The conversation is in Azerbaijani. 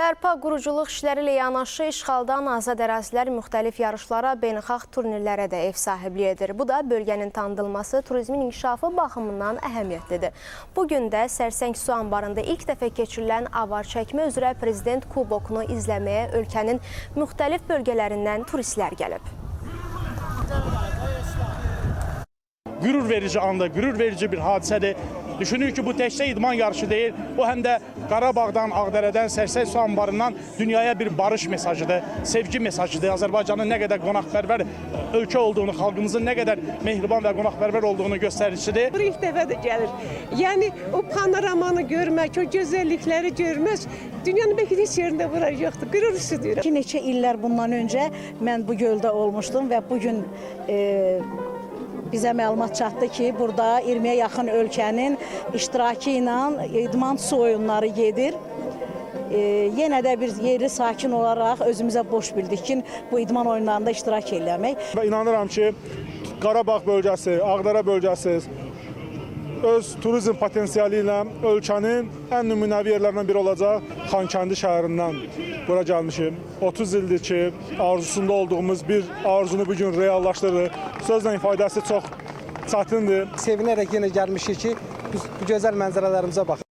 Bərpa quruculuq işləri ilə yanaşı işğaldan azad ərazilər müxtəlif yarışlara, beynəlxalq turnirlərə də ev sahibliyi edir. Bu da bölgənin tanıdılması, turizmin inkişafı baxımından əhəmiyyətlidir. Bugün də Sərsəng su anbarında ilk dəfə keçirilən avar çəkmə üzrə Prezident Kubokunu izləməyə ölkənin müxtəlif bölgələrindən turistlər gəlib. Qürur verici anda, qürur verici bir hadisədir. Düşünün ki, bu təkcə idman yarışı deyil, bu həm də Qarabağdan, Ağdərədən, Sərsəng su anbarından dünyaya bir barış mesajıdır, sevgi mesajıdır. Azərbaycanın nə qədər qonaqpərvər ölkə olduğunu, xalqımızın nə qədər mehriban və qonaqpərvər olduğunu göstəricidir. Bu ilk dəfə də gəlir. Yəni o panoramanı görmək, o gözəllikləri görmək dünyanın belki heç yerində bura yoxdur. Qürur hissi duyuram. Bir neçə illər bundan öncə mən bu göldə olmuşdum və bugün bizə məlumat çatdı ki, burada 20-yə yaxın ölkənin iştirakı ilə idman su oyunları gedir. Yenə də bir yerli sakin olaraq özümüzə borc bildik ki, bu idman oyunlarında iştirak eləmək. Və inanıram ki, Qarabağ bölgəsi, Ağdərə bölgəsi öz turizm potensialı ilə ölkənin ən nümunəvi yerlərindən biri olacaq. Xankəndi şəhərindən bura gəlmişim. 30 ildir ki, arzusunda olduğumuz bir arzunu bugün reallaşdırırıq. Sözlə ifadəsi çox çətindir. Sevinərək yenə gəlmişik ki, bu gözəl mənzərələrimizə baxın.